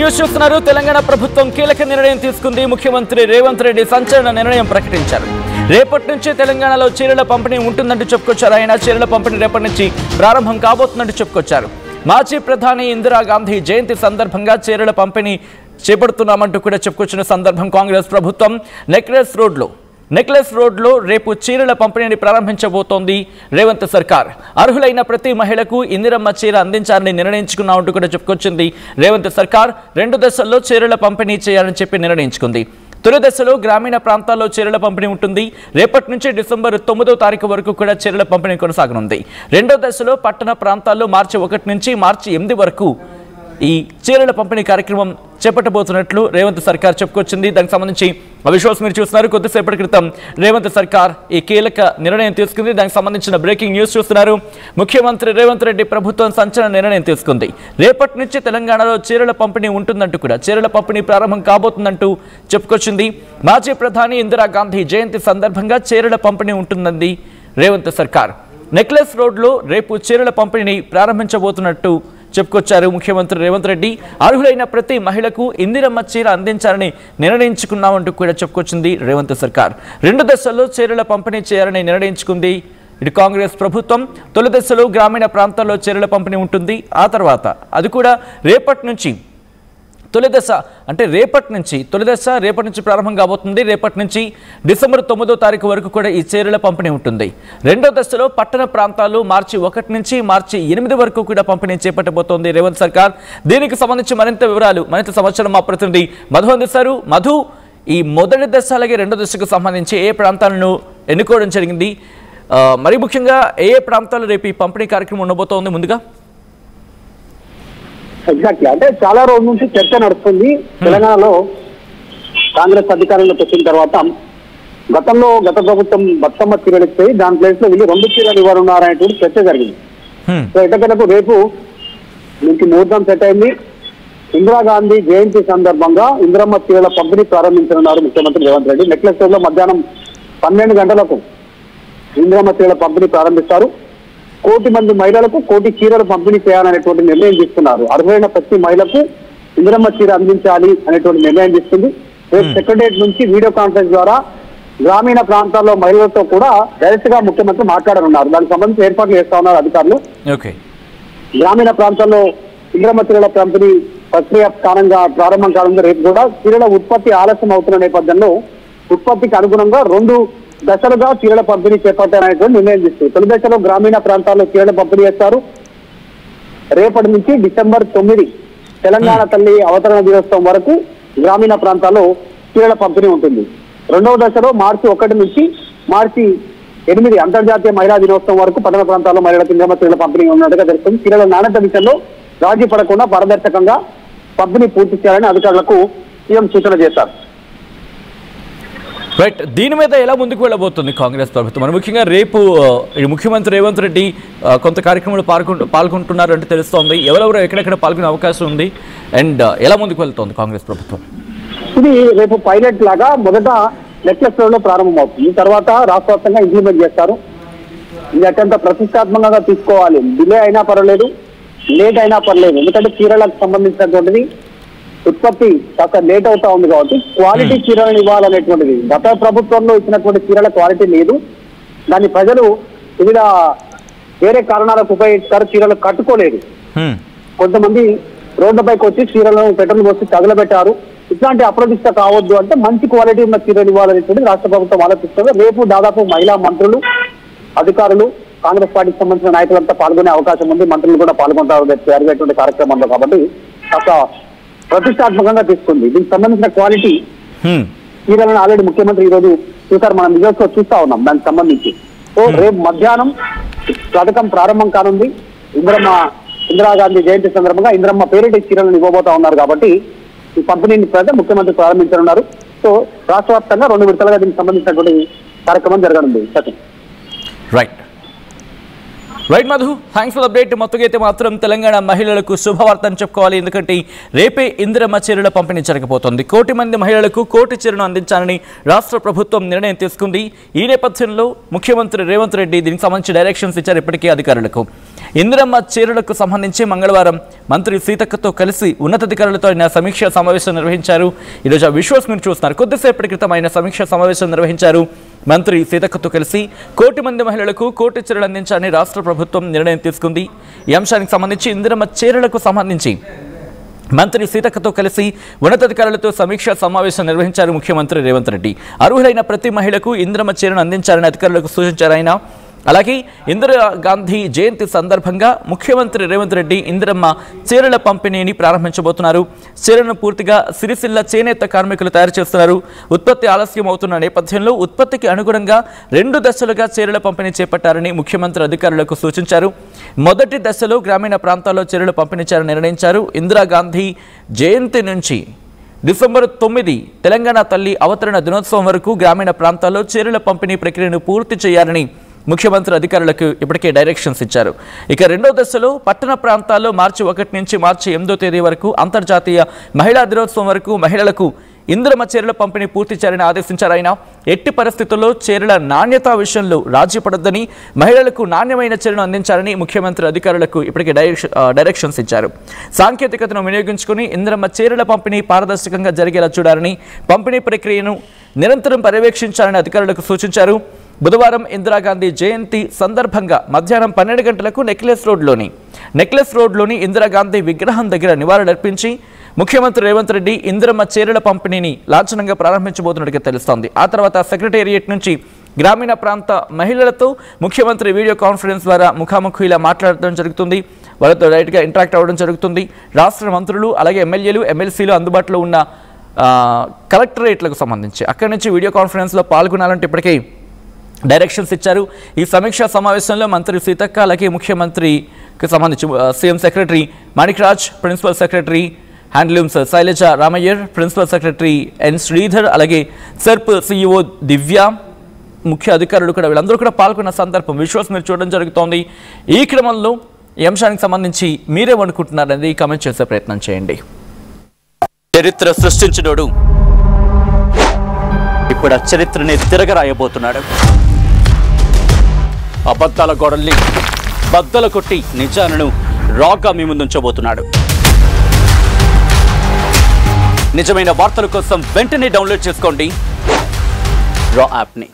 News చూస్తున్నారు. తెలంగాణ ప్రభుత్వం కీలక నిర్ణయం తీసుకుంది. ముఖ్యమంత్రి రేవంత్ రెడ్డి సంచలన నిర్ణయం ప్రకటించారు. రేపటి నుంచి తెలంగాణలో చీరల పంపిణీ ఉంటుందంటూ చెప్పుకొచ్చారు. ఆయన చీరల పంపిణీ రేపటి నుంచి ప్రారంభం కాబోతుందంటూ చెప్పుకొచ్చారు. మాజీ ప్రధాని ఇందిరాగాంధీ జయంతి సందర్భంగా చీరల పంపిణీ చేపడుతున్నామంటూ కూడా చెప్పుకొచ్చిన సందర్భం కాంగ్రెస్ ప్రభుత్వం నెక్లెస్ రోడ్లో రేపు చీరల పంపిణీని ప్రారంభించబోతోంది రేవంత్ సర్కార్. అర్హులైన ప్రతి మహిళకు ఇందిరమ్మ చీర అందించాలని నిర్ణయించుకున్నామంటూ కూడా చెప్పుకొచ్చింది రేవంత్ సర్కార్. 2 దశల్లో చీరల పంపిణీ చేయాలని చెప్పి నిర్ణయించుకుంది. తొలి దశలో గ్రామీణ ప్రాంతాల్లో చీరల పంపిణీ ఉంటుంది. రేపటి నుంచి డిసెంబర్ 9వ తారీఖు వరకు కూడా చీరల పంపిణీ కొనసాగనుంది. 2వ దశలో పట్టణ ప్రాంతాల్లో మార్చి 1 నుంచి మార్చి 8 వరకు ఈ చీరల పంపిణీ కార్యక్రమం చేపట్టబోతున్నట్లు రేవంత్ సర్కార్ చెప్పుకొచ్చింది. దానికి సంబంధించి విజువల్స్ మీరు చూస్తున్నారు. కొద్దిసేపటి క్రితం రేవంత్ సర్కార్ ఈ కీలక నిర్ణయం తీసుకుంది. దానికి సంబంధించిన బ్రేకింగ్ న్యూస్ చూస్తున్నారు. ముఖ్యమంత్రి రేవంత్ రెడ్డి ప్రభుత్వం సంచలన నిర్ణయం తీసుకుంది. రేపటి నుంచి తెలంగాణలో చీరల పంపిణీ ఉంటుందంటూ కూడా చీరల పంపిణీ ప్రారంభం కాబోతుందంటూ చెప్పుకొచ్చింది. మాజీ ప్రధాని ఇందిరాగాంధీ జయంతి సందర్భంగా చీరల పంపిణీ ఉంటుందంది రేవంత్ సర్కార్. నెక్లెస్ రోడ్లో రేపు చీరల పంపిణీని ప్రారంభించబోతున్నట్టు చెప్పుకొచ్చారు ముఖ్యమంత్రి రేవంత్ రెడ్డి. అర్హులైన ప్రతి మహిళకు ఇందిరమ్మ చీర అందించాలని నిర్ణయించుకున్నామంటూ కూడా చెప్పుకొచ్చింది రేవంత్ సర్కార్. 2 దశల్లో చీరల పంపిణీ చేయాలని నిర్ణయించుకుంది ఇటు కాంగ్రెస్ ప్రభుత్వం. తొలి దశలో గ్రామీణ ప్రాంతాల్లో చీరల పంపిణీ ఉంటుంది. ఆ తర్వాత అది కూడా రేపటి నుంచి తొలి దశ రేపటి నుంచి ప్రారంభం కాబోతుంది. రేపటి నుంచి డిసెంబర్ 9వ తారీఖు వరకు కూడా ఈ చీరల పంపిణీ ఉంటుంది. 2వ దశలో పట్టణ ప్రాంతాల్లో మార్చి 1 నుంచి మార్చి 8 వరకు కూడా పంపిణీ చేపట్టబోతోంది రేవంత్ సర్కార్. దీనికి సంబంధించి మరింత సమాచారం మా ప్రతినిధి మధు అందిస్తారు. మధు, ఈ మొదటి దశ అలాగే 2వ దశకు సంబంధించి ఏ ప్రాంతాలను ఎన్నుకోవడం జరిగింది? మరి ముఖ్యంగా ఏ ప్రాంతాల్లో రేపు ఈ పంపిణీ కార్యక్రమం ఉండబోతోంది? ముందుగా ఎగ్జాక్ట్లీ, అంటే చాలా రోజుల నుంచి చర్చ నడుస్తుంది. తెలంగాణలో కాంగ్రెస్ అధికారంలోకి వచ్చిన తర్వాత గత ప్రభుత్వం బతుకమ్మ చీరలు ఇస్తే దాని ప్లేస్ లో వీళ్ళు 2 చీరలు ఇవ్వనున్నారనేటువంటి చర్చ జరిగింది. సో ఎట్టకేలకు రేపు నుంచి ముహూర్తం సెట్ అయింది. ఇందిరాగాంధీ జయంతి సందర్భంగా ఇందిరమ్మ చీరల పంపిణీ ప్రారంభించనున్నారు ముఖ్యమంత్రి రేవంత్ రెడ్డి. నెక్లెస్ రోడ్ లో మధ్యాహ్నం 12 గంటలకు ఇందిరమ్మ చీరల పంపిణీ ప్రారంభిస్తారు. 1 కోటి మంది మహిళలకు 1 కోటి చీరలు పంపిణీ చేయాలనేటువంటి నిర్ణయం తీసుకున్నారు. అర్హులైన ప్రతి మహిళకు ఇందిరమ్మ చీర అందించాలి అనేటువంటి నిర్ణయం తీసుకుంది. రేపు సెక్రటరియట్ నుంచి వీడియో కాన్ఫరెన్స్ ద్వారా గ్రామీణ ప్రాంతాల్లో మహిళలతో కూడా డైరెక్ట్ గా ముఖ్యమంత్రి మాట్లాడనున్నారు. దానికి సంబంధించి ఏర్పాట్లు చేస్తా ఉన్నారు అధికారులు. గ్రామీణ ప్రాంతాల్లో ఇందిరమ్మ చీరల పంపిణీ ప్రక్రియ ప్రారంభం కాలంలో రేపు కూడా చీరల ఉత్పత్తి ఆలస్యం అవుతున్న నేపథ్యంలో ఉత్పత్తికి అనుగుణంగా 2 దశలుగా చీరల పంపిణీ చేపట్టాలనేటువంటి నిర్ణయం తీసుకుంది. తొలి దశలో గ్రామీణ ప్రాంతాల్లో చీరల పంపిణీ చేస్తారు. రేపటి నుంచి డిసెంబర్ 9 తెలంగాణ తల్లి అవతరణ దినోత్సవం వరకు గ్రామీణ ప్రాంతాల్లో చీరల పంపిణీ ఉంటుంది. 2వ దశలో మార్చి 1 నుంచి మార్చి 8 అంతర్జాతీయ మహిళా దినోత్సవం వరకు పట్టణ ప్రాంతాల్లో మహిళలకు ఇందిరమ్మ చీరల పంపిణీ ఉన్నట్టుగా తెలుస్తుంది. చీరల నాణ్యత విషయంలో రాజీ పడకుండా పారదర్శకంగా పంపిణీ పూర్తి చేయాలని అధికారులకు సీఎం సూచన చేశారు. రైట్, దీని మీద ఎలా ముందుకు వెళ్ళబోతుంది కాంగ్రెస్ ప్రభుత్వం? ముఖ్యంగా రేపు ముఖ్యమంత్రి రేవంత్ రెడ్డి కొంత కార్యక్రమంలో పాల్గొంటున్నారు అంటే తెలుస్తోంది. ఎవరెవరు ఎక్కడెక్కడ పాల్గొనే అవకాశం ఉంది అండ్ ఎలా ముందుకు వెళ్తోంది కాంగ్రెస్ ప్రభుత్వం? ఇది రేపు పైలట్ లాగా మొదట నెక్లెస్ రోడ్ లో ప్రారంభమవుతుంది. తర్వాత రాష్ట్ర వ్యాప్తంగా ఇంప్లిమెంట్ చేస్తారు. ఇది అత్యంత ప్రతిష్టాత్మకంగా తీసుకోవాలి. డిలే అయినా పర్వాలేదు, లేట్ అయినా పర్లేదు. ఎందుకంటే చీరలకు సంబంధించినటువంటిది ఉత్పత్తి కాస్త లేట్ అవుతా ఉంది కాబట్టి క్వాలిటీ చీరలను ఇవ్వాలనేటువంటిది. గత ప్రభుత్వంలో ఇచ్చినటువంటి చీరల క్వాలిటీ లేదు. దాన్ని ప్రజలు వివిధ వేరే కారణాలకు ఉపయోగిస్తారు. చీరలు కట్టుకోలేదు. కొంతమంది రోడ్లపైకి వచ్చి చీరలను పెట్రోల్ పోసి తగలబెట్టారు. ఇట్లాంటి అప్రదిష్ట కావద్దు అంటే మంచి క్వాలిటీ ఉన్న చీరలు ఇవ్వాలనేటువంటి రాష్ట్ర ప్రభుత్వం ఆలోచిస్తుంది. రేపు దాదాపు మహిళా మంత్రులు, అధికారులు, కాంగ్రెస్ పార్టీకి సంబంధించిన నాయకులంతా పాల్గొనే అవకాశం ఉంది. మంత్రులు కూడా పాల్గొంటారు జరిగేటువంటి కార్యక్రమంలో. కాబట్టి కాస్త ప్రతిష్టాత్మకంగా తీసుకుంది. దీనికి సంబంధించిన క్వాలిటీ చీరలను ఆల్రెడీ ముఖ్యమంత్రి ఈరోజు చూసారు. మనం విజువల్స్ లో చూస్తా ఉన్నాం దానికి సంబంధించి. సో రేపు మధ్యాహ్నం పథకం ప్రారంభం కానుంది. ఇందిరాగాంధీ జయంతి సందర్భంగా ఇందిరమ్మ పేరిట చీరలను ఇవ్వబోతా ఉన్నారు. కాబట్టి ఈ పంపిణీని ముఖ్యమంత్రి ప్రారంభించనున్నారు. సో రాష్ట్ర వ్యాప్తంగా 2 విడతలుగా దీనికి సంబంధించినటువంటి కార్యక్రమం జరగనుంది. Right. Right Madhu, thanks for update. మొత్తంగా అయితే మాత్రం తెలంగాణ మహిళలకు శుభవార్త అని చెప్పుకోవాలి. ఎందుకంటే రేపే ఇందిరమ్మ చీరల పంపిణీ జరగబోతోంది. 1 కోటి మంది మహిళలకు 1 కోటి చీరను అందించాలని రాష్ట్ర ప్రభుత్వం నిర్ణయం తీసుకుంది. ఈ నేపథ్యంలో ముఖ్యమంత్రి రేవంత్ రెడ్డి దీనికి సంబంధించి డైరెక్షన్స్ ఇచ్చారు ఇప్పటికే అధికారులకు. ఇందిరమ్మ చీరలకు సంబంధించి మంగళవారం మంత్రి సీతక్కతో కలిసి ఉన్నతాధికారులతో ఆయన సమీక్షా సమావేశం నిర్వహించారు. ఈరోజు ఆ విజువల్స్ మీరు చూస్తున్నారు. కొద్దిసేపటి క్రితం ఆయన సమీక్షా సమావేశం నిర్వహించారు. మంత్రి సీతక్కతో కలిసి 1 కోటి మంది మహిళలకు 1 కోటి చీరలు అందించాలని రాష్ట్ర ప్రభుత్వం నిర్ణయం తీసుకుంది. ఈ అంశానికి సంబంధించి ఇందిరమ్మ చీరలకు సంబంధించి మంత్రి సీతక్కతో కలిసి ఉన్నతాధికారులతో సమీక్షా సమావేశం నిర్వహించారు ముఖ్యమంత్రి రేవంత్ రెడ్డి. అర్హులైన ప్రతి మహిళకు ఇందిరమ్మ చీరను అందించాలని అధికారులకు సూచించారు ఆయన. అలాగే ఇందిరాగాంధీ జయంతి సందర్భంగా ముఖ్యమంత్రి రేవంత్ రెడ్డి ఇందిరమ్మ చీరల పంపిణీని ప్రారంభించబోతున్నారు. చీరలను పూర్తిగా సిరిసిల్ల చేనేత కార్మికులు తయారు చేస్తున్నారు. ఉత్పత్తి ఆలస్యం అవుతున్న నేపథ్యంలో ఉత్పత్తికి అనుగుణంగా 2 దశలుగా చీరల పంపిణీ చేపట్టారని ముఖ్యమంత్రి అధికారులకు సూచించారు. మొదటి దశలో గ్రామీణ ప్రాంతాల్లో చీరలు పంపిణీ చేయాలని నిర్ణయించారు. ఇందిరాగాంధీ జయంతి నుంచి డిసెంబర్ 9 తెలంగాణ తల్లి అవతరణ దినోత్సవం వరకు గ్రామీణ ప్రాంతాల్లో చీరల పంపిణీ ప్రక్రియను పూర్తి చేయాలని ముఖ్యమంత్రి అధికారులకు ఇప్పటికే డైరెక్షన్స్ ఇచ్చారు. ఇక 2వ దశలో పట్టణ ప్రాంతాల్లో మార్చి 1 నుంచి మార్చి 8వ తేదీ వరకు అంతర్జాతీయ మహిళా దినోత్సవం వరకు మహిళలకు ఇందిరమ్మ చీరల పంపిణీ పూర్తి చేయాలని ఆదేశించారు ఆయన. ఎట్టి పరిస్థితుల్లో చీరల నాణ్యత విషయంలో రాజీ పడొద్దని, మహిళలకు నాణ్యమైన చీరను అందించాలని ముఖ్యమంత్రి అధికారులకు ఇప్పటికే డైరెక్షన్స్ ఇచ్చారు. సాంకేతికతను వినియోగించుకుని ఇందిరమ్మ చీరల పంపిణీ పారదర్శకంగా జరిగేలా చూడాలని, పంపిణీ ప్రక్రియను నిరంతరం పర్యవేక్షించాలని అధికారులకు సూచించారు. బుధవారం ఇందిరాగాంధీ జయంతి సందర్భంగా మధ్యాహ్నం 12 గంటలకు నెక్లెస్ రోడ్లోని ఇందిరాగాంధీ విగ్రహం దగ్గర నివాళులర్పించి ముఖ్యమంత్రి రేవంత్ రెడ్డి ఇందిరమ్మ చీరల పంపిణీని లాంఛనంగా ప్రారంభించబోతున్నట్టుగా తెలుస్తోంది. ఆ తర్వాత సెక్రటేరియట్ నుంచి గ్రామీణ ప్రాంత మహిళలతో ముఖ్యమంత్రి వీడియో కాన్ఫరెన్స్ ద్వారా ముఖాముఖిలా మాట్లాడడం జరుగుతుంది. వాళ్ళతో డైరెక్ట్గా ఇంటరాక్ట్ అవ్వడం జరుగుతుంది. రాష్ట్ర మంత్రులు అలాగే ఎమ్మెల్యేలు, ఎమ్మెల్సీలు అందుబాటులో ఉన్న కలెక్టరేట్లకు సంబంధించి అక్కడి నుంచి వీడియో కాన్ఫరెన్స్లో పాల్గొనాలంటే ఇప్పటికే డైరెక్షన్స్ ఇచ్చారు. ఈ సమీక్షా సమావేశంలో మంత్రి సీతక్క అలాగే ముఖ్యమంత్రికి సంబంధించి CM secretary Manikraj, principal secretary handlooms Shailaja Ramaiyer, principal secretary N Sridhar, అలాగే సెర్ప్ సిఇఓ దివ్య, ముఖ్య అధికారులు కూడా వీళ్ళందరూ కూడా పాల్గొన్న సందర్భం విజువల్స్ మీరు చూడడం జరుగుతోంది. ఈ క్రమంలో ఈ అంశానికి సంబంధించి మీరేమనుకుంటున్నారనేది కామెంట్ చేసే ప్రయత్నం చేయండి. చరిత్ర సృష్టించినోడు ఇప్పుడు ఆ చరిత్రని తిరగరాయబోతున్నాడు. అబద్ధాల గోడల్ని బద్దలు కొట్టి నిజాలను రాగా మీ ముందుంచబోతున్నాడు. నిజమైన వార్తల కోసం వెంటనే డౌన్లోడ్ చేసుకోండి రా యాప్ని.